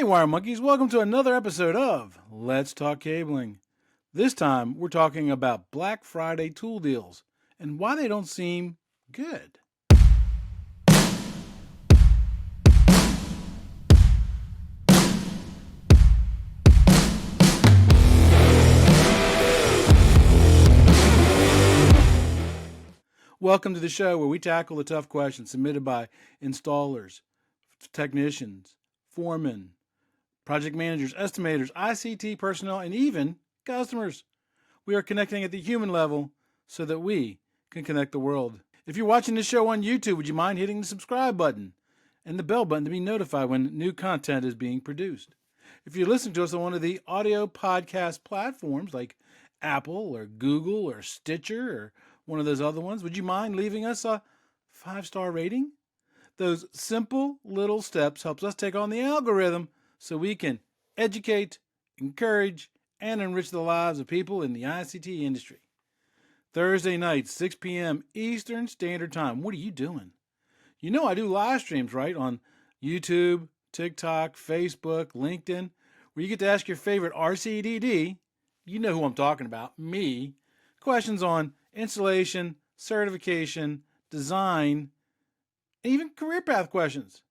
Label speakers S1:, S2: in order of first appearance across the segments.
S1: Hey Wire Monkeys, welcome to another episode of Let's Talk Cabling. This time we're talking about Black Friday tool deals and why they don't seem good. Welcome to the show where we tackle the tough questions submitted by installers, technicians, foremen, project managers, estimators, ICT personnel, and even customers. We are connecting at the human level so that we can connect the world. If you're watching this show on YouTube, would you mind hitting the subscribe button and the bell button to be notified when new content is being produced? If you're listening to us on one of the audio podcast platforms like Apple or Google or Stitcher or one of those other ones, would you mind leaving us a 5-star rating? Those simple little steps helps us take on the algorithm so we can educate, encourage, and enrich the lives of people in the ICT industry. Thursday night, 6 p.m. Eastern Standard Time. What are you doing? You know I do live streams, right? On YouTube, TikTok, Facebook, LinkedIn, where you get to ask your favorite RCDD, you know who I'm talking about, me, questions on installation, certification, design, and even career path questions.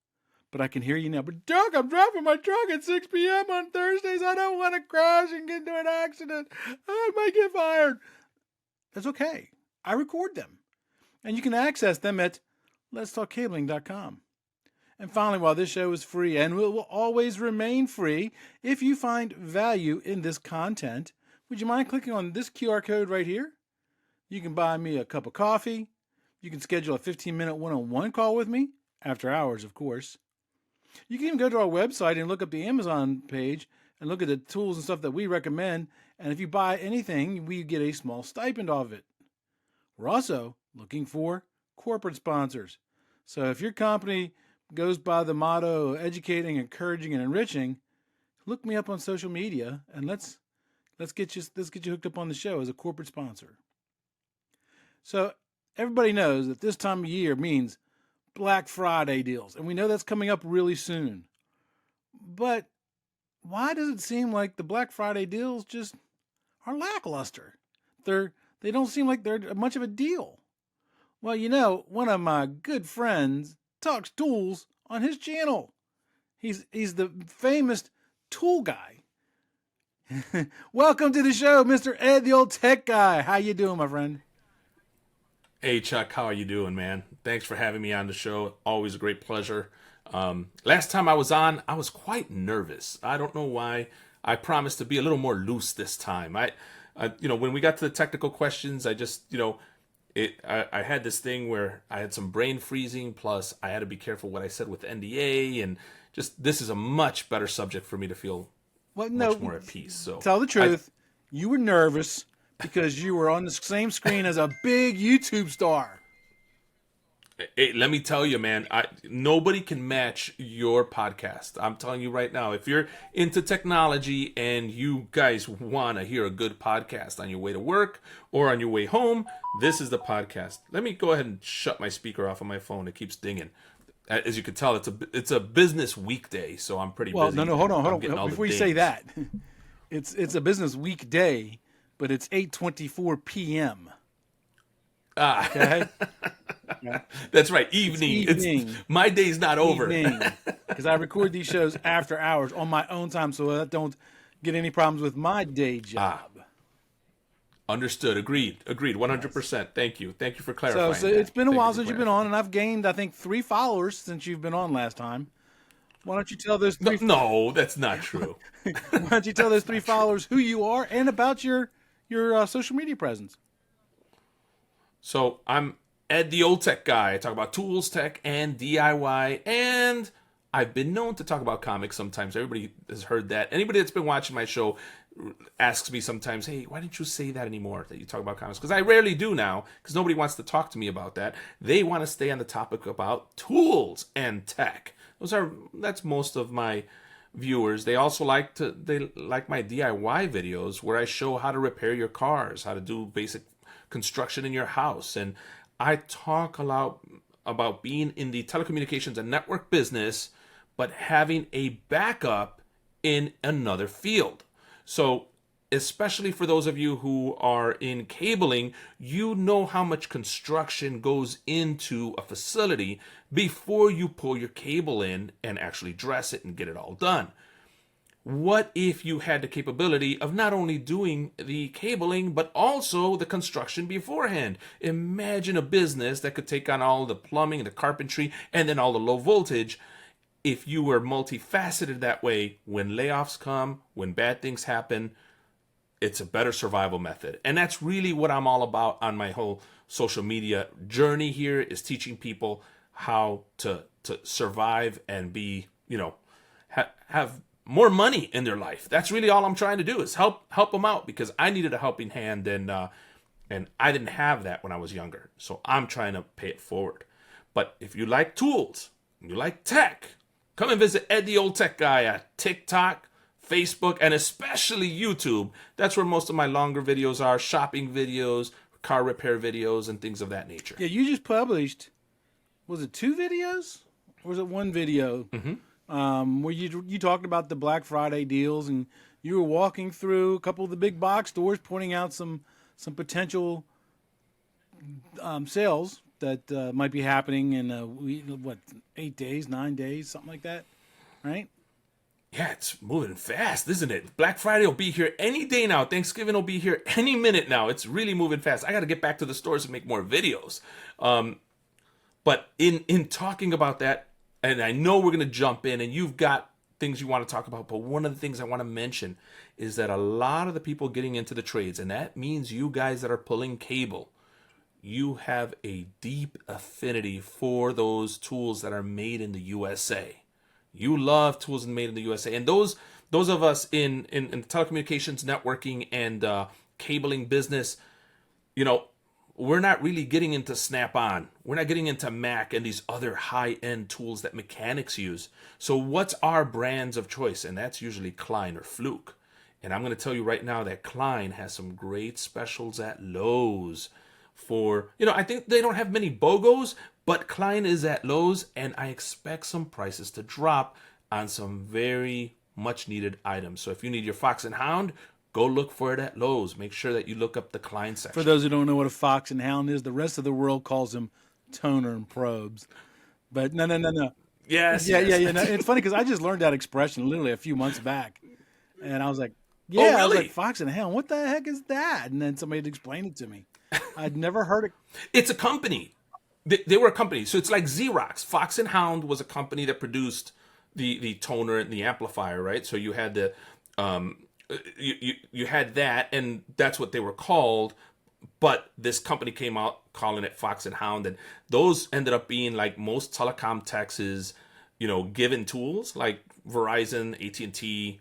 S1: But I can hear you now. But Doug, I'm driving my truck at 6 p.m. on Thursdays. I don't want to crash and get into an accident. I might get fired. That's okay. I record them. And you can access them at letstalkcabling.com. And finally, while this show is free and will always remain free, if you find value in this content, would you mind clicking on this QR code right here? You can buy me a cup of coffee. You can schedule a 15-minute one-on-one call with me, after hours, of course. You can even go to our website and look up the Amazon page and look at the tools and stuff that we recommend. And if you buy anything, we get a small stipend off it. We're also looking for corporate sponsors. So if your company goes by the motto educating, encouraging, and enriching, look me up on social media and let's get you hooked up on the show as a corporate sponsor. So everybody knows that this time of year means Black Friday deals, and we know that's coming up really soon. But why does it seem like the Black Friday deals just are lackluster? They don't seem like they're much of a deal. Well, you know, one of my good friends talks tools on his channel. He's the famous tool guy. Welcome to the show, Mr. Ed, the old tech guy. How you doing, my friend?
S2: Hey, Chuck, how are you doing, man? Thanks for having me on the show. Always a great pleasure. Last time I was on, I was quite nervous. I don't know why. I promised to be a little more loose this time. I when we got to the technical questions, I just, I had this thing where I had some brain freezing, plus I had to be careful what I said with NDA, and just this is a much better subject for me to feel much more at peace. So
S1: tell the truth, you were nervous because you were on the same screen as a big YouTube star.
S2: Hey, let me tell you, man, nobody can match your podcast. I'm telling you right now, if you're into technology and you guys want to hear a good podcast on your way to work or on your way home, this is the podcast. Let me go ahead and shut my speaker off on my phone. It keeps dinging. As you can tell, it's a business weekday, so I'm pretty busy.
S1: Well, no, hold on. Before you say that, it's a business weekday, but it's 8:24 p.m. Okay.
S2: Yeah. That's right. Evening. My day's not over.
S1: Because I record these shows after hours on my own time, so I don't get any problems with my day job.
S2: Understood. Agreed. 100%. Thank you for clarifying.
S1: So it's been a while since you've been on, and I've gained, I think, 3 followers since you've been on last time. Why don't you tell those 3?
S2: No, that's not true.
S1: Why don't you tell those 3 followers who you are and about your social media presence?
S2: So I'm Ed, the old tech guy. I talk about tools, tech, and DIY, and I've been known to talk about comics sometimes. Everybody has heard that. Anybody that's been watching my show asks me sometimes, hey, why didn't you say that anymore, that you talk about comics? Because I rarely do now, because nobody wants to talk to me about that. They want to stay on the topic about tools and tech. That's most of my viewers. They also like my DIY videos where I show how to repair your cars, how to do basic construction in your house, and I talk a lot about being in the telecommunications and network business, but having a backup in another field. So especially for those of you who are in cabling, you know how much construction goes into a facility before you pull your cable in and actually dress it and get it all done. What if you had the capability of not only doing the cabling, but also the construction beforehand? Imagine a business that could take on all the plumbing, the carpentry, and then all the low voltage. If you were multifaceted that way, when layoffs come, when bad things happen, it's a better survival method. And that's really what I'm all about on my whole social media journey here, is teaching people how to survive and be, have more money in their life. That's really all I'm trying to do, is help them out, because I needed a helping hand, and I didn't have that when I was younger. So I'm trying to pay it forward. But if you like tools, you like tech, come and visit Ed the Old Tech Guy at TikTok, Facebook, and especially YouTube. That's where most of my longer videos are, shopping videos, car repair videos, and things of that nature.
S1: Yeah, you just published, was it 2 videos? Or was it 1 video? Where you talked about the Black Friday deals, and you were walking through a couple of the big box stores, pointing out some potential sales that might be happening in 8 days, 9 days, something like that, right?
S2: Yeah, it's moving fast, isn't it? Black Friday will be here any day now. Thanksgiving will be here any minute now. It's really moving fast. I got to get back to the stores and make more videos. But in talking about that, and I know we're going to jump in, and you've got things you want to talk about, but one of the things I want to mention is that a lot of the people getting into the trades, and that means you guys that are pulling cable, you have a deep affinity for those tools that are made in the USA. You love tools made in the USA. And those of us in telecommunications, networking, and cabling business, we're not really getting into Snap-on. We're not getting into Mac and these other high-end tools that mechanics use. So what's our brands of choice? And that's usually Klein or Flux. And I'm going to tell you right now that Klein has some great specials at Lowe's for, I think they don't have many BOGOs, but Klein is at Lowe's, and I expect some prices to drop on some very much needed items. So if you need your Fox and Hound, go look for it at Lowe's. Make sure that you look up the Klein section.
S1: For those who don't know what a Fox and Hound is, the rest of the world calls them toner and probes. But no.
S2: Yes.
S1: Yeah. No, it's funny because I just learned that expression literally a few months back. And I was like,
S2: Oh, really?
S1: I was like, Fox and Hound, what the heck is that? And then somebody had explained it to me. I'd never heard it.
S2: It's a company. They were a company. So it's like Xerox. Fox and Hound was a company that produced the toner and the amplifier, right? So you had the you had that, and that's what they were called. But this company came out calling it Fox and Hound, and those ended up being like most telecom techs' given tools, like Verizon, AT&T,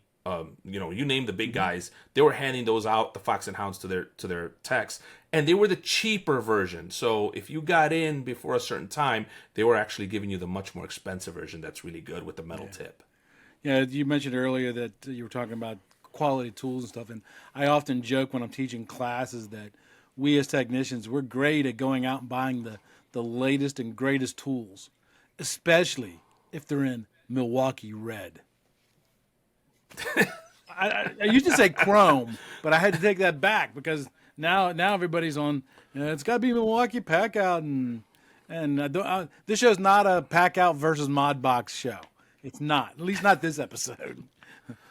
S2: you name the big guys. They were handing those out, the Fox and Hounds, to their techs, and they were the cheaper version. So if you got in before a certain time, they were actually giving you the much more expensive version that's really good with the metal tip.
S1: Yeah, you mentioned earlier that you were talking about quality tools and stuff, and I often joke when I'm teaching classes that we as technicians, we're great at going out and buying the latest and greatest tools, especially if they're in Milwaukee red. I used to say chrome, but I had to take that back because now everybody's on. It's got to be Milwaukee pack out, and this show's not a pack out versus mod box show. It's not, at least not this episode.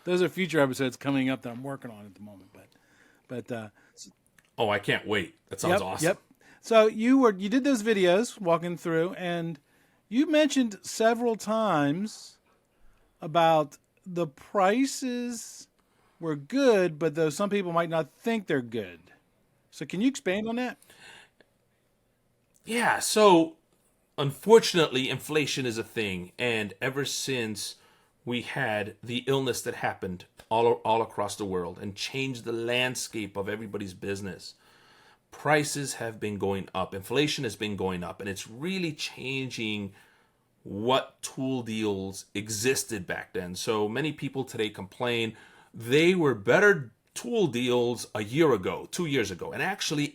S1: Those are future episodes coming up that I'm working on at the moment. But
S2: oh, I can't wait. That sounds awesome.
S1: Yep. So you did those videos walking through, and you mentioned several times about the prices were good, but though some people might not think they're good. So can you expand on that?
S2: Yeah, so unfortunately, inflation is a thing, and ever since we had the illness that happened all across the world and changed the landscape of everybody's business, prices have been going up. Inflation has been going up, and it's really changing what tool deals existed back then. So many people today complain they were better tool deals a year ago, 2 years ago. And actually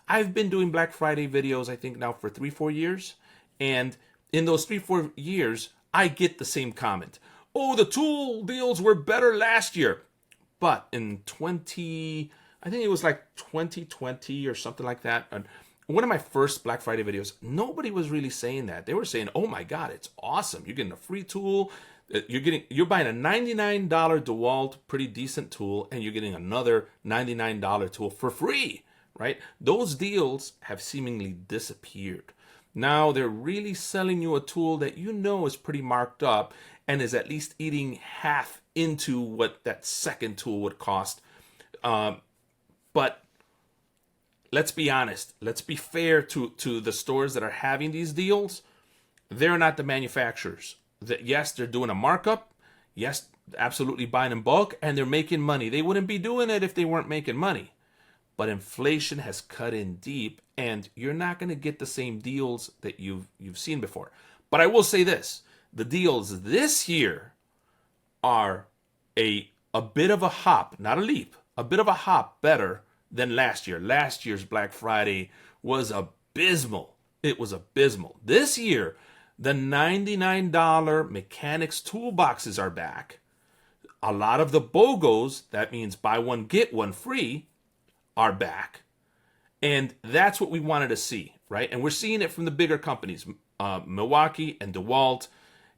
S2: I've been doing Black Friday videos, I think now for 3-4 years. And in those 3-4 years, I get the same comment. oh, the tool deals were better last year. But in I think it was like 2020 or something like that. And one of my first Black Friday videos, nobody was really saying that. They were saying, "Oh my God, it's awesome! You're getting a free tool. You're buying a $99 DeWalt, pretty decent tool, and you're getting another $99 tool for free." Right? Those deals have seemingly disappeared. Now they're really selling you a tool that you know is pretty marked up and is at least eating half into what that second tool would cost. But let's be honest. Let's be fair to the stores that are having these deals. They're not the manufacturers. Yes, they're doing a markup. Yes, absolutely buying in bulk, and they're making money. They wouldn't be doing it if they weren't making money. But inflation has cut in deep, and you're not going to get the same deals that you've seen before. But I will say this. The deals this year are a bit of a hop, not a leap, a bit of a hop better than last year. Last year's Black Friday was abysmal. It was abysmal. This year, the $99 mechanics toolboxes are back. A lot of the BOGOs, that means buy one, get one free, are back. And that's what we wanted to see, right? And we're seeing it from the bigger companies, Milwaukee and DeWalt.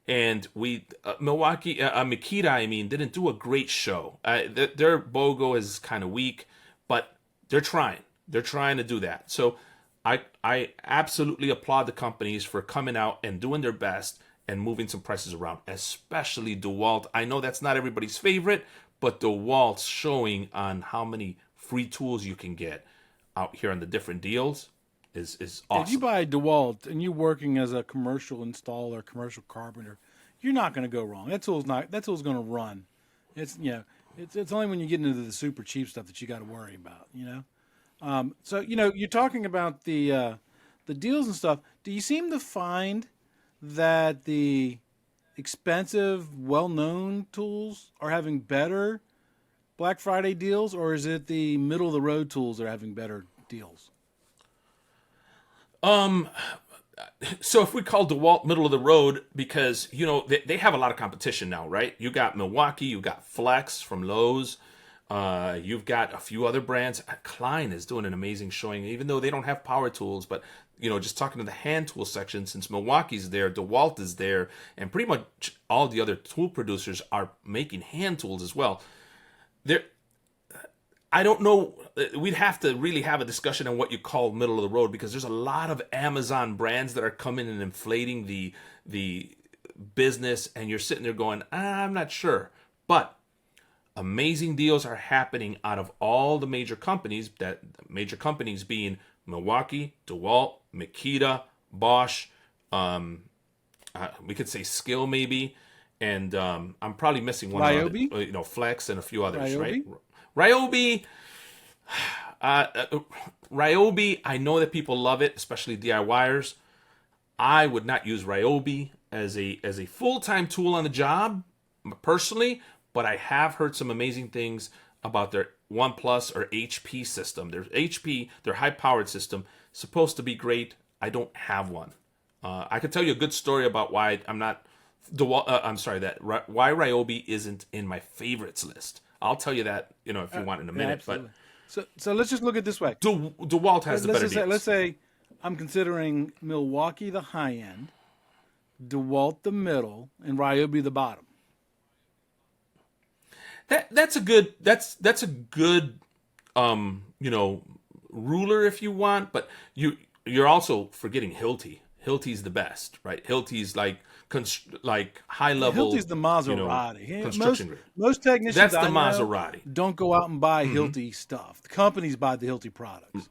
S2: And Makita, didn't do a great show. Their BOGO is kind of weak, but they're trying. They're trying to do that. So I absolutely applaud the companies for coming out and doing their best and moving some prices around, especially DeWalt. I know that's not everybody's favorite, but DeWalt's showing on how many free tools you can get out here on the different deals is awesome.
S1: If you buy DeWalt and you're working as a commercial installer, commercial carpenter, you're not going to go wrong. That tool's going to run. It's it's only when you get into the super cheap stuff that you got to worry about. So you're talking about the deals and stuff. Do you seem to find that the expensive, well-known tools are having better Black Friday deals, or is it the middle of the road tools that are having better deals?
S2: So if we call DeWalt middle of the road, because they have a lot of competition now, right? You got Milwaukee, you got Flux from Lowe's, you've got a few other brands. Klein is doing an amazing showing, even though they don't have power tools. But just talking to the hand tool section, since Milwaukee's there, DeWalt is there, and pretty much all the other tool producers are making hand tools as well. I don't know. We'd have to really have a discussion on what you call middle of the road, because there's a lot of Amazon brands that are coming and inflating the business, and you're sitting there going, I'm not sure. But amazing deals are happening out of all the major companies. That major companies being Milwaukee, DeWalt, Makita, Bosch. We could say Skill maybe. And I'm probably missing one.
S1: Ryobi?
S2: Flex and a few others,
S1: Ryobi?
S2: right? Ryobi, I know that people love it, especially DIYers. I would not use Ryobi as a full-time tool on the job, personally, but I have heard some amazing things about their OnePlus or HP system. Their high-powered system, supposed to be great. I don't have one. I could tell you a good story about why I'm not... why Ryobi isn't in my favorites list. I'll tell you that, if you want in a minute.
S1: Absolutely. But so let's just look at it this way.
S2: DeWalt has the better deals.
S1: Let's say I'm considering Milwaukee the high end, DeWalt the middle, and Ryobi the bottom.
S2: That's a good ruler if you want, but you're also forgetting Hilti. Hilti's the best, right? Hilti's like high level.
S1: Hilti's the Maserati.
S2: Construction grade.
S1: Most technicians
S2: That's the Maserati.
S1: Don't go out and buy Hilti stuff. The companies buy the Hilti products.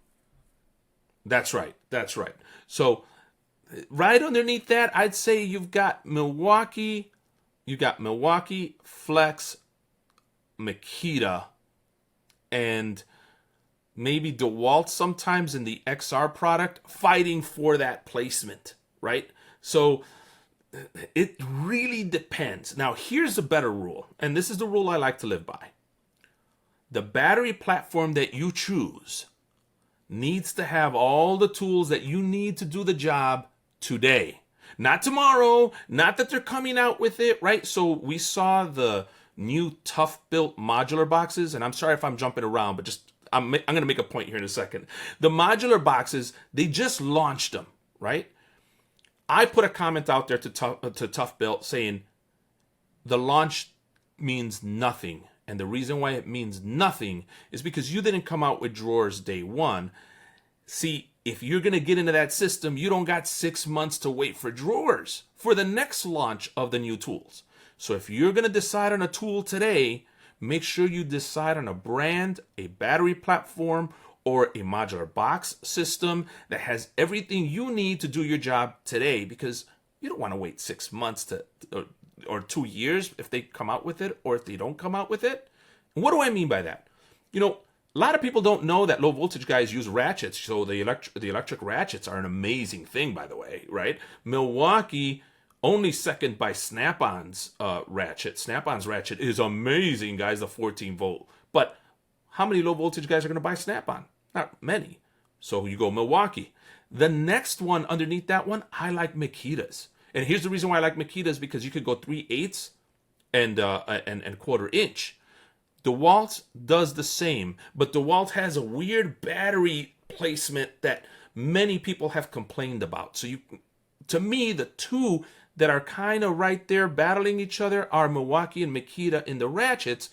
S2: That's right. So right underneath that, I'd say you've got Milwaukee, Flex, Makita, and maybe DeWalt sometimes in the XR product, fighting for that placement, right? So it really depends. Now, here's a better rule, and this is the rule I like to live by. The battery platform that you choose needs to have all the tools that you need to do the job today. Not tomorrow. Not that they're coming out with it, right? So we saw the new tough built modular boxes, and I'm sorry if I'm jumping around, but just I'm going to make a point here in a second. The modular boxes, they just launched them, right? I put a comment out there to Tough Built saying the launch means nothing. And the reason why it means nothing is because you didn't come out with drawers day one. See, if you're going to get into that system, you don't got 6 months to wait for drawers for the next launch of the new tools. So if you're going to decide on a tool today, make sure you decide on a brand, a battery platform, or a modular box system that has everything you need to do your job today, because you don't want to wait 6 months or 2 years if they come out with it, or if they don't come out with it. And what do I mean by that? You know, a lot of people don't know that low voltage guys use ratchets. So the electric ratchets are an amazing thing, by the way, right? Milwaukee, only second by Snap-on's ratchet. Snap-on's ratchet is amazing, guys, the 14 volt. But how many low voltage guys are going to buy Snap-on? Not many. So you go Milwaukee. The next one underneath that one, I like Makitas. And here's the reason why I like Makitas, because you could go 3/8 and quarter inch. DeWalt does the same, but DeWalt has a weird battery placement that many people have complained about. So to me, the two that are kind of right there battling each other are Milwaukee and Makita in the ratchets.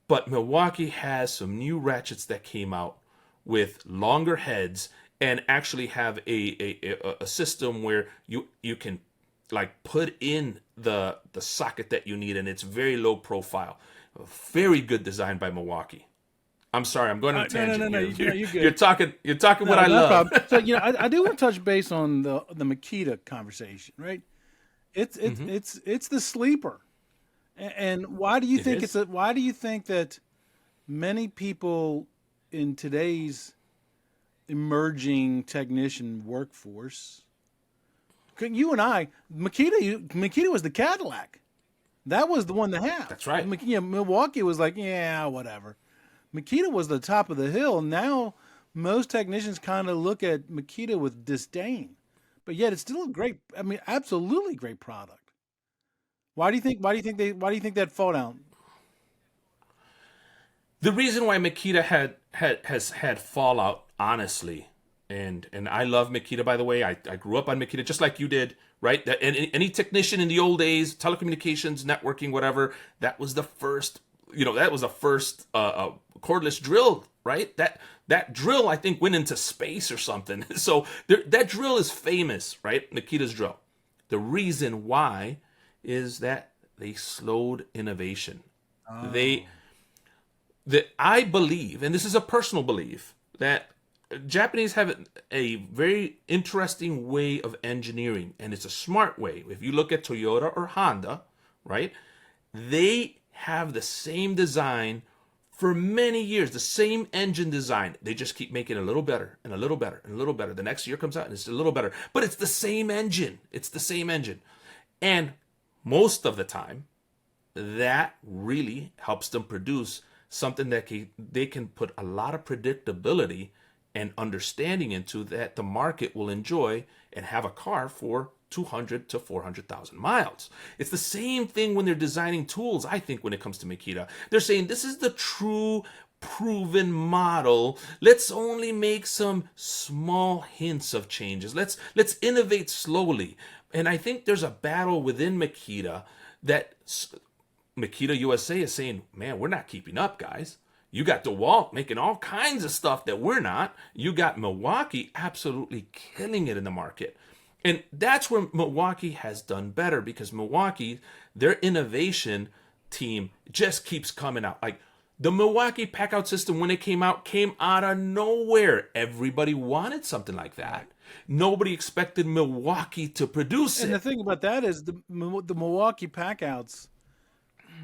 S2: But Milwaukee has some new ratchets that came out with longer heads and actually have a system where you can like put in the socket that you need, and it's very low profile. Very good design by Milwaukee. I'm sorry, I'm going on a tangent.
S1: No,
S2: here.
S1: you're good.
S2: You're talking what I love.
S1: So I do want to touch base on the Makita conversation, right? It's the sleeper, and why do you think why do you think that many people in today's emerging technician workforce, you and I, Makita was the Cadillac. That was the one to have.
S2: That's right.
S1: Milwaukee was like, yeah, whatever. Makita was the top of the hill. Now most technicians kind of look at Makita with disdain, but yet it's still a great, absolutely great product. Why do you think that fall down?
S2: The reason why Makita has had fallout, honestly, and I love Makita, by the way. I grew up on Makita just like you did, right? Any technician in the old days, telecommunications, networking, whatever, that was the first, cordless drill, right? That drill, I think, went into space or something. So that drill is famous, right? Makita's drill. The reason why is that they slowed innovation. Oh. I believe, and this is a personal belief, that Japanese have a very interesting way of engineering, and it's a smart way. If you look at Toyota or Honda, right, they have the same design for many years, the same engine design. They just keep making it a little better and a little better and a little better. The next year comes out and it's a little better, but it's the same engine. It's the same engine. And most of the time, that really helps them produce something that they can put a lot of predictability and understanding into, that the market will enjoy and have a car for 200 to 400,000 miles. It's the same thing when they're designing tools, I think, when it comes to Makita. They're saying this is the true proven model. Let's only make some small hints of changes. Let's innovate slowly. And I think there's a battle within Makita that Makita USA is saying, man, we're not keeping up, guys. You got DeWalt making all kinds of stuff that we're not. You got Milwaukee absolutely killing it in the market. And that's where Milwaukee has done better, because Milwaukee, their innovation team just keeps coming out. Like the Milwaukee pack-out system, when it came out of nowhere. Everybody wanted something like that. Nobody expected Milwaukee to produce it.
S1: And the thing about that is the Milwaukee pack-outs,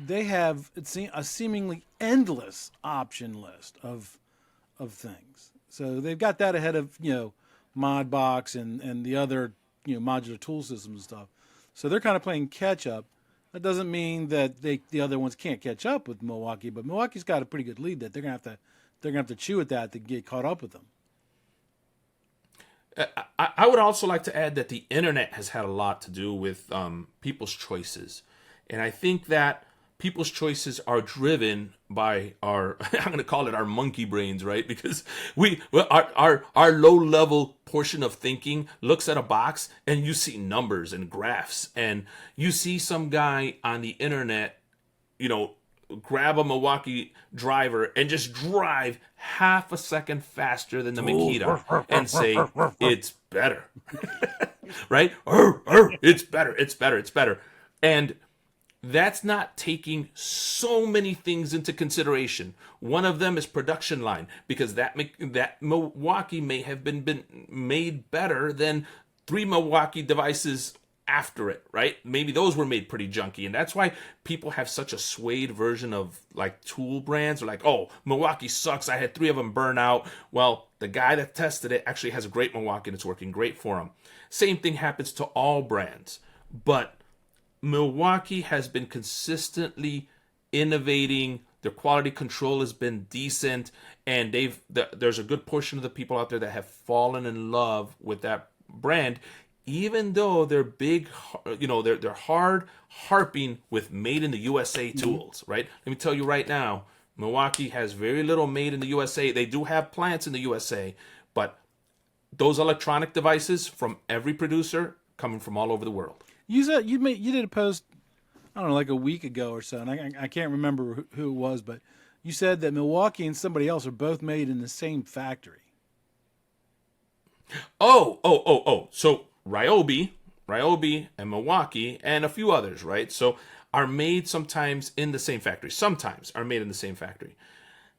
S1: they have a seemingly endless option list of things. So they've got that ahead of Modbox and the other modular tool systems and stuff. So they're kind of playing catch up. That doesn't mean that the other ones can't catch up with Milwaukee, but Milwaukee's got a pretty good lead that they're gonna have to chew at that to get caught up with them.
S2: I would also like to add that the internet has had a lot to do with people's choices. And I think that people's choices are driven by our, I'm going to call it our monkey brains, right? Because our low level portion of thinking looks at a box and you see numbers and graphs, and you see some guy on the internet, grab a Milwaukee driver and just drive half a second faster than the Makita and say, it's better, right? It's better, it's better, it's better. And that's not taking so many things into consideration. One of them is production line, because that Milwaukee may have been made better than 3 Milwaukee devices after it, right? Maybe those were made pretty junky, and that's why people have such a swayed version of like tool brands. They're like, oh, Milwaukee sucks, I had 3 of them burn out. Well, the guy that tested it actually has a great Milwaukee and it's working great for him. Same thing happens to all brands, but Milwaukee has been consistently innovating. Their quality control has been decent, and there's a good portion of the people out there that have fallen in love with that brand, even though they're big, they're hard harping with made in the USA tools, right? Let me tell you right now, Milwaukee has very little made in the USA. They do have plants in the USA, but those electronic devices from every producer coming from all over the world.
S1: You said you did a post, I don't know, like a week ago or so, and I can't remember who it was, but you said that Milwaukee and somebody else are both made in the same factory.
S2: Oh. So Ryobi, and Milwaukee, and a few others, right? So are made sometimes in the same factory. Sometimes are made in the same factory.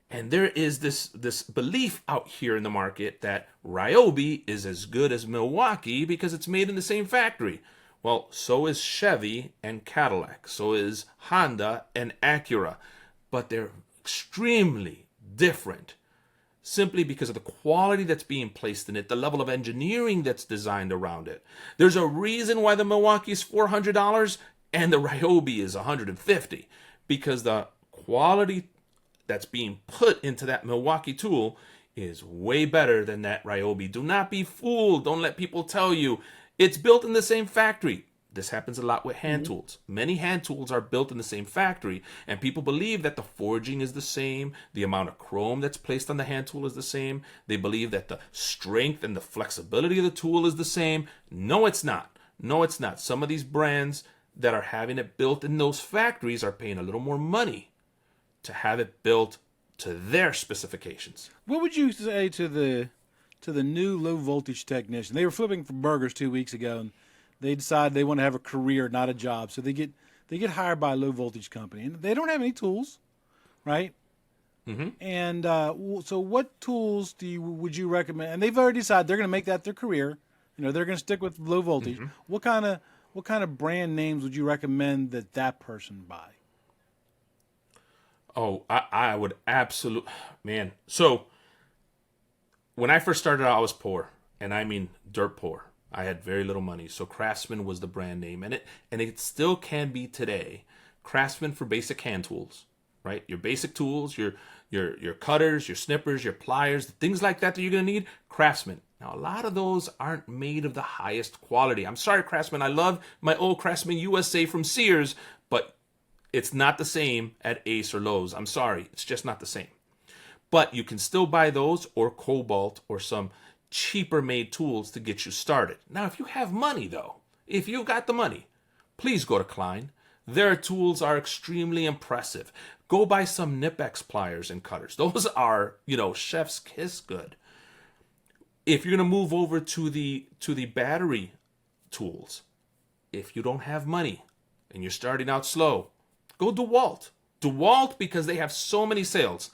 S2: And there is this belief out here in the market that Ryobi is as good as Milwaukee because it's made in the same factory. Well, so is Chevy and Cadillac. So is Honda and Acura. But they're extremely different simply because of the quality that's being placed in it, the level of engineering that's designed around it. There's a reason why the Milwaukee is $400 and the Ryobi is $150, because the quality that's being put into that Milwaukee tool is way better than that Ryobi. Do not be fooled. Don't let people tell you it's built in the same factory. This happens a lot with hand tools. Many hand tools are built in the same factory, and people believe that the forging is the same, the amount of chrome that's placed on the hand tool is the same. They believe that the strength and the flexibility of the tool is the same. No, it's not. No, it's not. Some of these brands that are having it built in those factories are paying a little more money to have it built to their specifications.
S1: What would you say to the new low voltage technician? They were flipping for burgers 2 weeks ago, and they decide they want to have a career, not a job. So they get hired by a low voltage company, and they don't have any tools, right? Mm-hmm. And so what tools would you recommend? And they've already decided they're going to make that their career. They're going to stick with low voltage. Mm-hmm. What kind of brand names would you recommend that person buy?
S2: Oh, I would absolutely, man. So when I first started out, I was poor, and I mean dirt poor. I had very little money, so Craftsman was the brand name, and it still can be today. Craftsman for basic hand tools, right? Your basic tools, your cutters, your snippers, your pliers, things like that you're gonna need. Craftsman. Now, a lot of those aren't made of the highest quality. I'm sorry, Craftsman. I love my old Craftsman USA from Sears, but it's not the same at Ace or Lowe's. I'm sorry, it's just not the same. But you can still buy those, or Cobalt, or some cheaper made tools to get you started. Now, if you have money though, if you've got the money, please go to Klein. Their tools are extremely impressive. Go buy some Nipex pliers and cutters. Those are, chef's kiss good. If you're going to move over to the battery tools, if you don't have money and you're starting out slow, go DeWalt. DeWalt, because they have so many sales.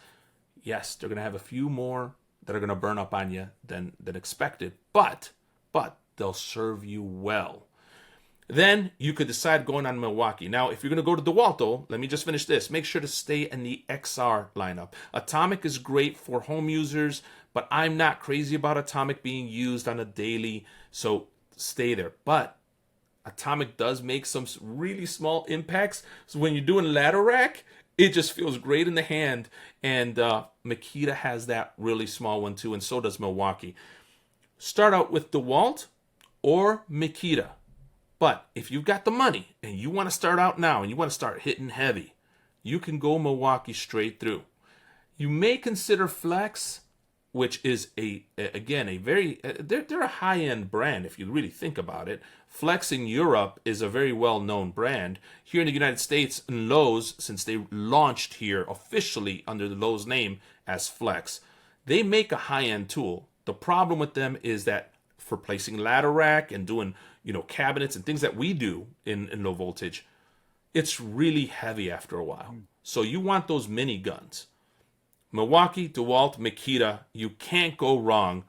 S2: Yes, they're going to have a few more that are going to burn up on you than expected, but they'll serve you well. Then you could decide going on Milwaukee. Now, if you're going to go to DeWalt, though, let me just finish this. Make sure to stay in the XR lineup. Atomic is great for home users, but I'm not crazy about Atomic being used on a daily, so stay there. But Atomic does make some really small impacts, so when you're doing ladder rack, it just feels great in the hand, and Makita has that really small one too, and so does Milwaukee. start out with DeWalt or Makita. But if you've got the money and you want to start out now and you want to start hitting heavy, you can go Milwaukee straight through. You may consider Flex, which is again a very they're a high-end brand if you really think about it. Flex in Europe is a very well-known brand. Here in the United States, in Lowe's, since they launched here officially under the Lowe's name as Flex, they make a high-end tool. The problem with them is that for placing ladder rack and doing, cabinets and things that we do in low voltage, it's really heavy after a while. So you want those mini guns. Milwaukee, DeWalt, Makita, you can't go wrong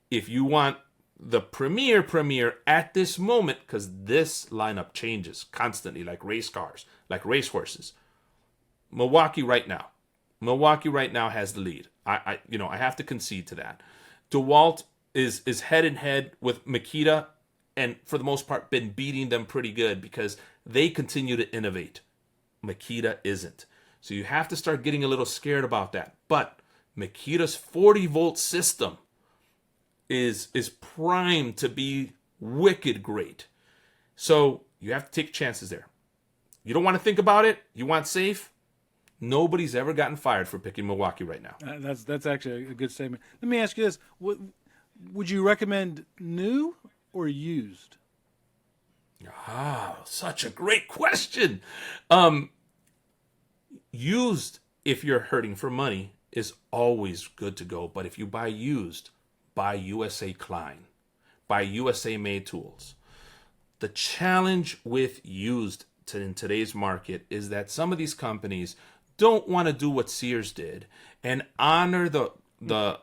S2: if you want the premier at this moment, because this lineup changes constantly like race cars, like race horses. Milwaukee right now has the lead. I have to concede to that. DeWalt is head and head with Makita, and for the most part been beating them pretty good because they continue to innovate. Makita isn't. So you have to start getting a little scared about that. But Makita's 40-volt system is primed to be wicked great. So you have to take chances there. You don't want to think about it. You want safe. Nobody's ever gotten fired for picking Milwaukee right now.
S1: That's actually a good statement. Let me ask you this. Would you recommend new or used?
S2: Such a great question. Used, if you're hurting for money, is always good to go. But if you buy used, buy USA Klein. Buy USA made tools. The challenge with used in today's market is that some of these companies don't want to do what Sears did and honor the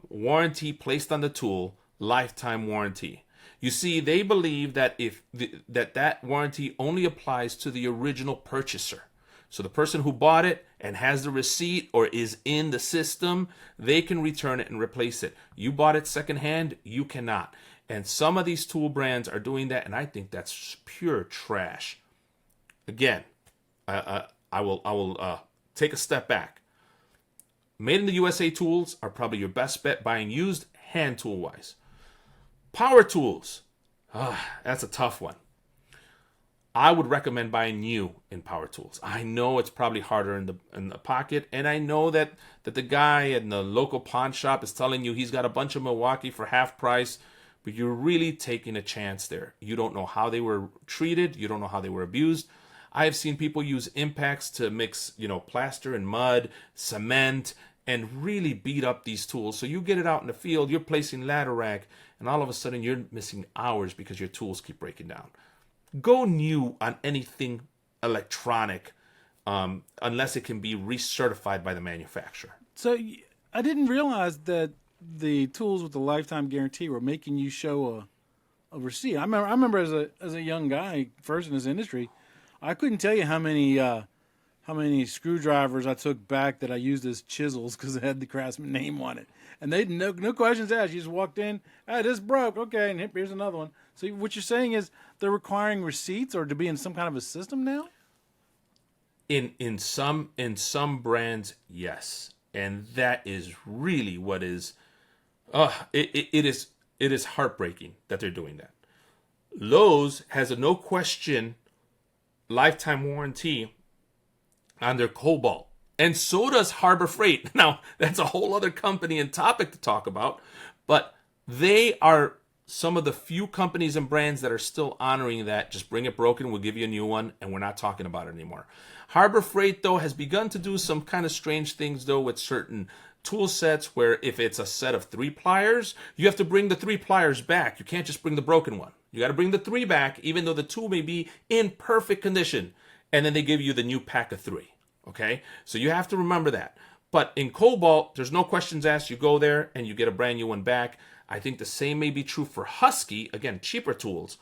S2: warranty placed on the tool, lifetime warranty. You see, they believe that that warranty only applies to the original purchaser. So the person who bought it and has the receipt or is in the system, they can return it and replace it. You bought it secondhand, you cannot. And some of these tool brands are doing that, and I think that's pure trash. Again, I will take a step back. Made in the USA tools are probably your best bet buying used hand tool wise. Power tools, that's a tough one. I would recommend buying new in power tools. I know it's probably harder in the pocket, and I know that the guy in the local pawn shop is telling you he's got a bunch of Milwaukee for half price, but you're really taking a chance there. You don't know how they were treated. You don't know how they were abused. I have seen people use impacts to mix, plaster and mud, cement, and really beat up these tools. So you get it out in the field, you're placing ladder rack, and all of a sudden you're missing hours because your tools keep breaking down. Go new on anything electronic, unless it can be recertified by the manufacturer.
S1: So I didn't realize that the tools with the lifetime guarantee were making you show a receipt. I remember as a young guy, first in this industry, I couldn't tell you how many screwdrivers I took back that I used as chisels because it had the Craftsman name on it. And they no questions asked. You just walked in, this broke, okay, and here's another one. So what you're saying is they're requiring receipts or to be in some kind of a system now?
S2: In some brands, yes. And that is really what is it is heartbreaking that they're doing that. Lowe's has a no question lifetime warranty on their Cobalt. And so does Harbor Freight. Now, that's a whole other company and topic to talk about, but they are some of the few companies and brands that are still honoring that. Just bring it broken, we'll give you a new one, and we're not talking about it anymore. Harbor Freight, though, has begun to do some kind of strange things, though, with certain tool sets where if it's a set of 3 pliers, you have to bring the 3 pliers back. You can't just bring the broken one. You got to bring the 3 back, even though the tool may be in perfect condition. And then they give you the new pack of 3. Okay? So you have to remember that. But in Cobalt, there's no questions asked. You go there and you get a brand new one back. I think the same may be true for Husky. Again, cheaper tools.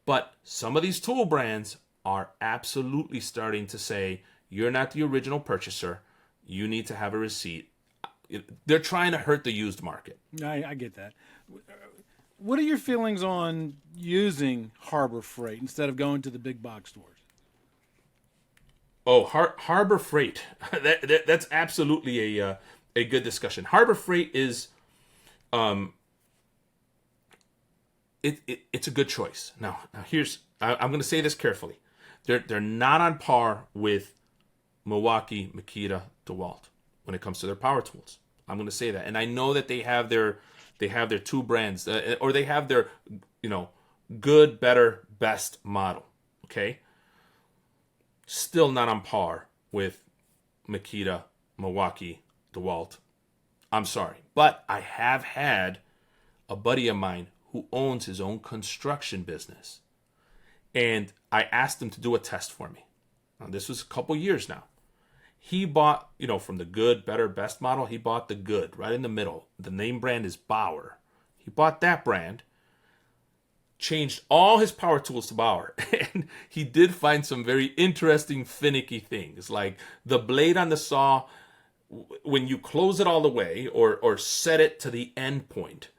S2: But some of these tool brands are absolutely starting to say, you're not the original purchaser. You need to have a receipt. They're trying to hurt the used market.
S1: I get that. What are your feelings on using Harbor Freight instead of going to the big box stores?
S2: Oh, Harbor Freight. That's absolutely a good discussion. Harbor Freight is it's a good choice. Now here's I'm going to say this carefully. They're not on par with Milwaukee, Makita, DeWalt when it comes to their power tools. I'm going to say that, and I know that they have their two brands, or they have their good, better, best model. Okay, still not on par with Makita, Milwaukee, DeWalt. I'm sorry, but I have had a buddy of mine who owns his own construction business, and I asked him to do a test for me. Now, this was a couple years now. He bought, from the good, better, best model, he bought the good, right in the middle. The name brand is Bauer. He bought that brand, changed all his power tools to Bauer, and he did find some very interesting, finicky things. Like the blade on the saw, when you close it all the way or set it to the end point,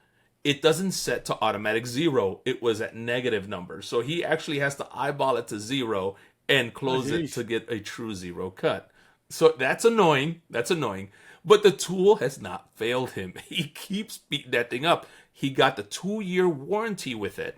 S2: it doesn't set to automatic 0. It was at negative numbers. So he actually has to eyeball it to 0 and close it to get a true 0 cut. So that's annoying. But the tool has not failed him. He keeps beating that thing up. He got the 2-year warranty with it.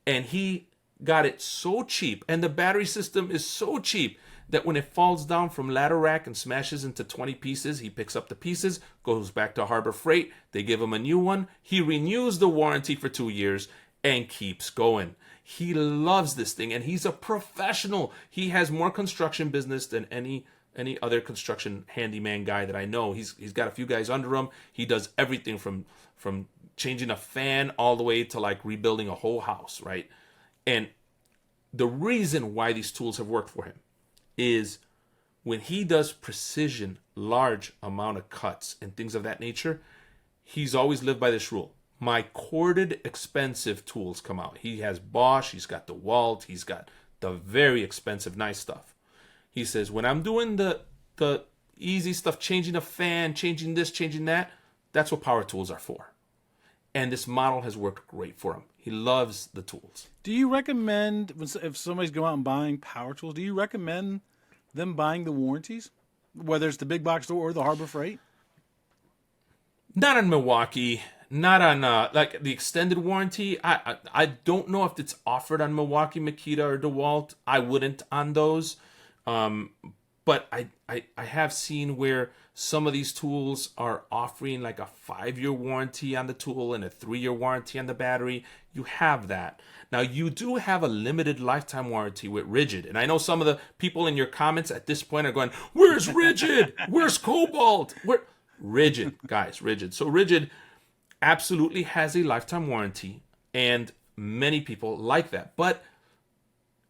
S2: And he got it so cheap. And the battery system is so cheap that when it falls down from ladder rack and smashes into 20 pieces, he picks up the pieces, goes back to Harbor Freight. They give him a new one. He renews the warranty for 2 years and keeps going. He loves this thing, and he's a professional. He has more construction business than any other construction handyman guy that I know. He's got a few guys under him. He does everything from changing a fan all the way to like rebuilding a whole house, right? And the reason why these tools have worked for him is when he does precision, large amount of cuts and things of that nature, he's always lived by this rule. My corded, expensive tools come out. He has Bosch, he's got DeWalt, he's got the very expensive, nice stuff. He says, when I'm doing the easy stuff, changing a fan, changing this, changing that, that's what power tools are for. And this model has worked great for him. He loves the tools.
S1: Do you recommend, if somebody's going out and buying power tools, do you recommend them buying the warranties, whether it's the big box store or the Harbor Freight?
S2: Not on Milwaukee, not on like the extended warranty. I don't know if it's offered on Milwaukee, Makita, or DeWalt. I wouldn't on those. But I have seen where some of these tools are offering like a 5-year warranty on the tool and a 3-year warranty on the battery. You have that. Now, you do have a limited lifetime warranty with Rigid. And I know some of the people in your comments at this point are going, where's Rigid? Where's Cobalt? Rigid, guys, Rigid. So Rigid absolutely has a lifetime warranty, and many people like that. But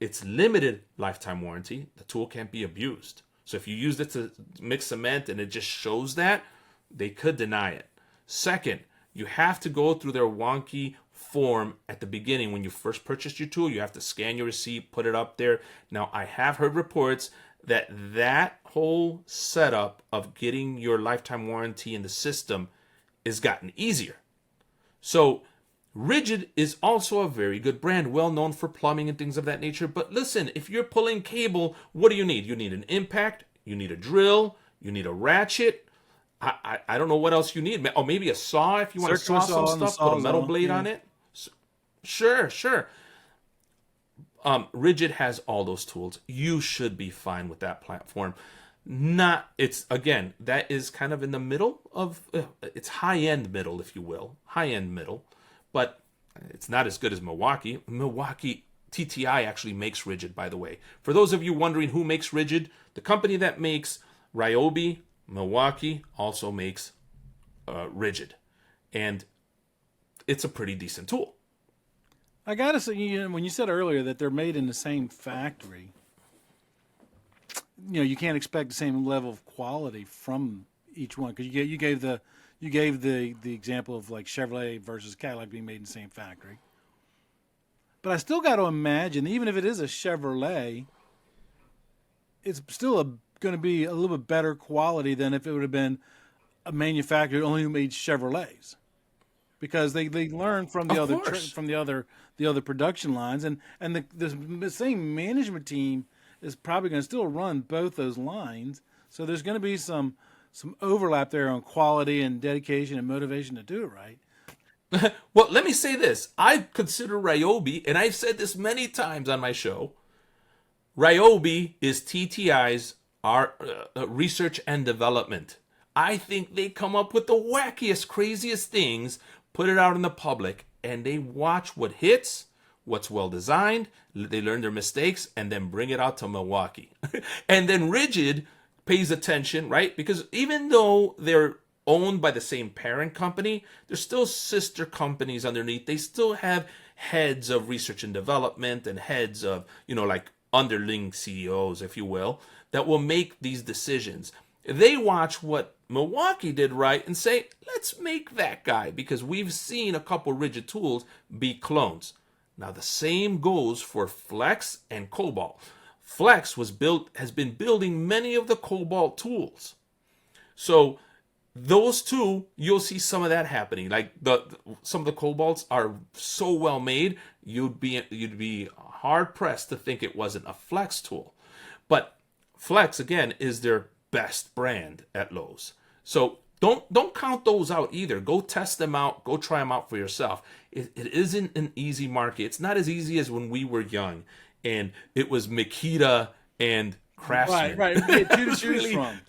S2: it's limited lifetime warranty. The tool can't be abused. So if you used it to mix cement and it just shows that, they could deny it. Second, you have to go through their wonky form at the beginning when you first purchased your tool. You have to scan your receipt, put it up there. Now, I have heard reports that whole setup of getting your lifetime warranty in the system has gotten easier. So Rigid is also a very good brand, well known for plumbing and things of that nature. But listen, if you're pulling cable, what do you need? You need an impact, you need a drill, you need a ratchet. I don't know what else you need. Oh, maybe a saw if you want to saw some stuff, put a metal blade on it. Sure. Rigid has all those tools. You should be fine with that platform. That is kind of in the middle of, it's high-end middle, if you will. High-end middle. But it's not as good as Milwaukee. Milwaukee TTI actually makes Rigid, by the way. For those of you wondering who makes Rigid, the company that makes Ryobi, Milwaukee, also makes Rigid. And it's a pretty decent tool.
S1: I got to say, when you said earlier that they're made in the same factory, you can't expect the same level of quality from each one, because you gave the example of like Chevrolet versus Cadillac being made in the same factory. But I still got to imagine, even if it is a Chevrolet, it's still going to be a little bit better quality than if it would have been a manufacturer only who made Chevrolets, because they learn from the other production lines, and the same management team is probably going to still run both those lines. So there's going to be some overlap there on quality and dedication and motivation to do it right.
S2: Well, let me say this. I consider Ryobi, and I've said this many times on my show, Ryobi is TTI's research and development. I think they come up with the wackiest, craziest things, put it out in the public, and they watch what hits, what's well designed, they learn their mistakes, and then bring it out to Milwaukee. And then Rigid pays attention, right? Because even though they're owned by the same parent company, there's still sister companies underneath. They still have heads of research and development and heads of, like underling CEOs, if you will, that will make these decisions. They watch what Milwaukee did right and say, let's make that guy, because we've seen a couple Rigid tools be clones. Now the same goes for Flex and Cobalt. Flex has been building many of the Cobalt tools. So those two, you'll see some of that happening. Like some of the Cobalts are so well made, you'd be hard pressed to think it wasn't a Flex tool. But Flex, again, is their best brand at Lowe's. So don't count those out either. Go test them out. Go try them out for yourself. It isn't an easy market. It's not as easy as when we were young and it was Makita and Craftsman.
S1: Right. We had two to choose from.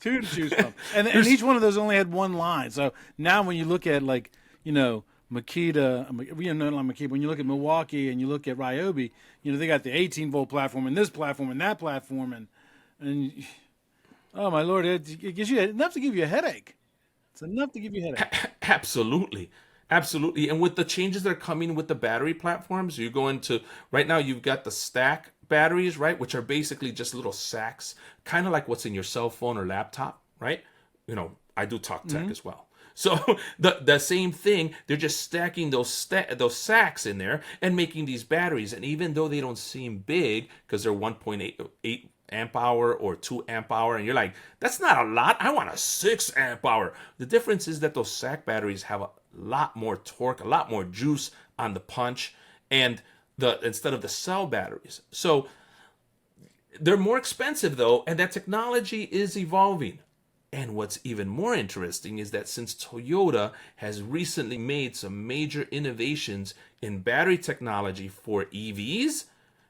S1: Two to choose from. And each one of those only had one line. So now when you look at Makita, not Makita, when you look at Milwaukee and you look at Ryobi, they got the 18-volt platform and this platform and that platform. And oh, my Lord, it gives you enough to give you a headache. It's enough to give you a headache.
S2: Absolutely. And with the changes that are coming with the battery platforms, you go into, right now you've got the stack batteries, right, which are basically just little sacks, kind of like what's in your cell phone or laptop, right? I do talk tech as well. So the same thing, they're just stacking those sacks in there and making these batteries. And even though they don't seem big because they're 1.8 amp hour or 2 amp hour, and you're like, that's not a lot. I want a 6 amp hour. The difference is that those sack batteries have a lot more torque, a lot more juice on the punch, and instead of the cell batteries. So they're more expensive though, and that technology is evolving. And what's even more interesting is that since Toyota has recently made some major innovations in battery technology for EVs,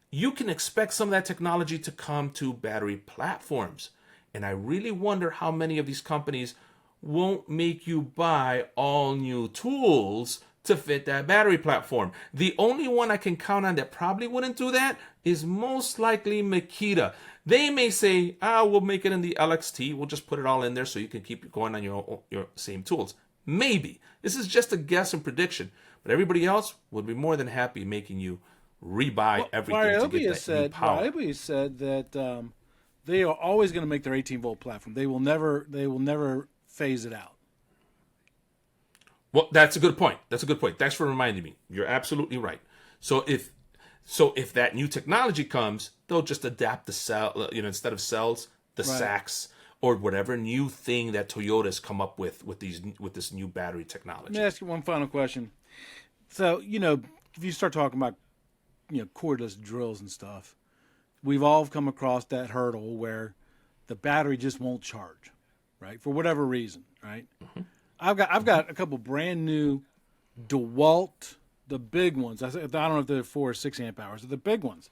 S2: you can expect some of that technology to come to battery platforms. And I really wonder how many of these companies won't make you buy all new tools to fit that battery platform. The only one I can count on that probably wouldn't do that is most likely Makita. They may say, we'll make it in the LXT. We'll just put it all in there so you can keep going on your same tools. Maybe. This is just a guess and prediction. But everybody else would be more than happy making you rebuy everything to get that new power.
S1: Ryobi said that they are always going to make their 18-volt platform. They will never phase it out.
S2: Well, that's a good point. Thanks for reminding me. You're absolutely right. So if that new technology comes, they'll just adapt the cell, instead of cells, the sacks, or whatever new thing that Toyota's come up with this new battery technology.
S1: Let me ask you one final question. So, if you start talking about, cordless drills and stuff, we've all come across that hurdle where the battery just won't charge, right? For whatever reason, right? Mm-hmm. I've got a couple brand new DeWalt, the big ones. I don't know if they're 4 or 6 amp hours. They're the big ones.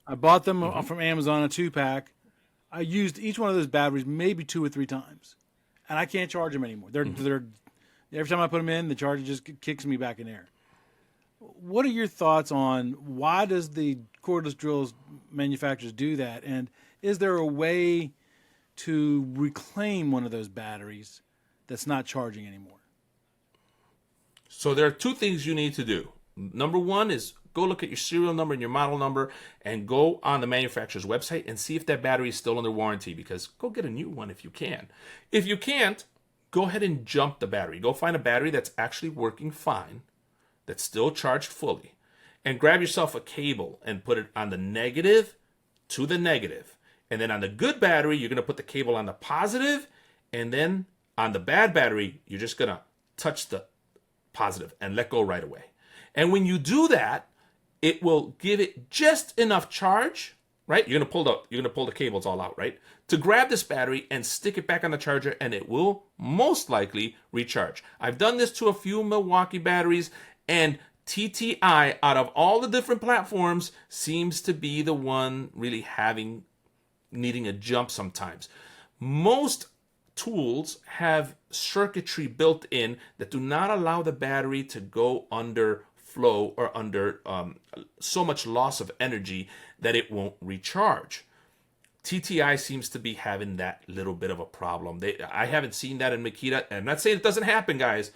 S1: I bought them from Amazon, a 2-pack. I used each one of those batteries maybe 2 or 3 times, and I can't charge them anymore. They're every time I put them in, the charger just kicks me back in air. What are your thoughts on why does the cordless drills manufacturers do that, and is there a way to reclaim one of those batteries that's not charging anymore?
S2: So there are 2 things you need to do. Number 1 is go look at your serial number and your model number and go on the manufacturer's website and see if that battery is still under warranty, because go get a new one if you can. If you can't, go ahead and jump the battery. Go find a battery that's actually working fine, that's still charged fully, and grab yourself a cable and put it on the negative to the negative. And then on the good battery, you're going to put the cable on the positive, and then on the bad battery, you're just going to touch the positive and let go right away. And when you do that, it will give it just enough charge, right? You're going to pull the cables all out, right? to grab this battery and stick it back on the charger, and it will most likely recharge. I've done this to a few Milwaukee batteries, and TTI, out of all the different platforms, seems to be the one really needing a jump sometimes. Most tools have circuitry built in that do not allow the battery to go under flow or under so much loss of energy that it won't recharge. TTI seems to be having that little bit of a problem. I haven't seen that in Makita, and I'm not saying it doesn't happen, guys.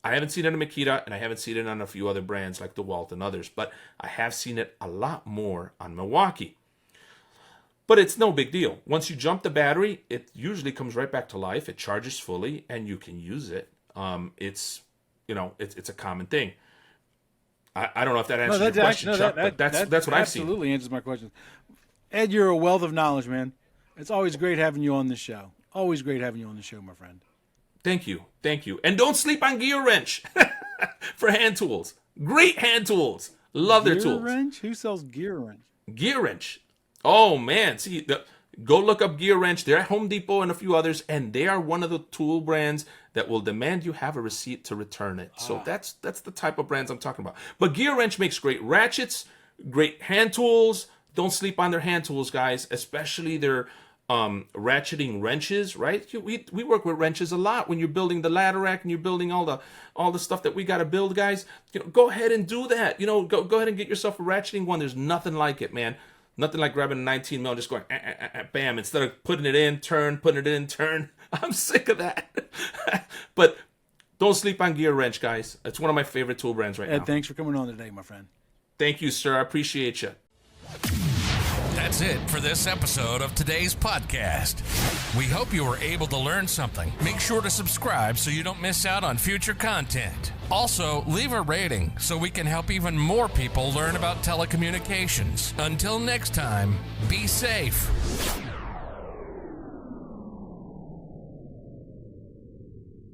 S2: I haven't seen it in Makita, and I haven't seen it on a few other brands like DeWalt and others, but I have seen it a lot more on Milwaukee. But it's no big deal. Once you jump the battery, it usually comes right back to life. It charges fully, and you can use it. It's a common thing. I don't know if that answers your question, Chuck, but that's what I've seen.
S1: Absolutely answers my question. Ed, you're a wealth of knowledge, man. It's always great having you on the show. Always great having you on the show, my friend.
S2: Thank you. And don't sleep on Gear Wrench for hand tools. Great hand tools. Love their tools.
S1: Gear Wrench? Who sells Gear Wrench?
S2: Gear Wrench. Oh, man. See, go look up Gear Wrench. They're at Home Depot and a few others, and they are one of the tool brands that will demand you have a receipt to return it. So that's the type of brands I'm talking about. But Gear Wrench makes great ratchets, great hand tools. Don't sleep on their hand tools, guys, especially their ratcheting wrenches, right? We work with wrenches a lot when you're building the ladder rack and you're building all the stuff that we got to build, guys. Go ahead and do that. Go ahead and get yourself a ratcheting one. There's nothing like it, man. Nothing like grabbing a 19 mil, just going, bam, instead of putting it in, turn, putting it in, turn. I'm sick of that. But don't sleep on Gear Wrench, guys. It's one of my favorite tool brands right now.
S1: Ed, thanks for coming on today, my friend.
S2: Thank you, sir. I appreciate you.
S3: That's it for this episode of today's podcast. We hope you were able to learn something. Make sure to subscribe so you don't miss out on future content. Also, leave a rating so we can help even more people learn about telecommunications. Until next time, be safe.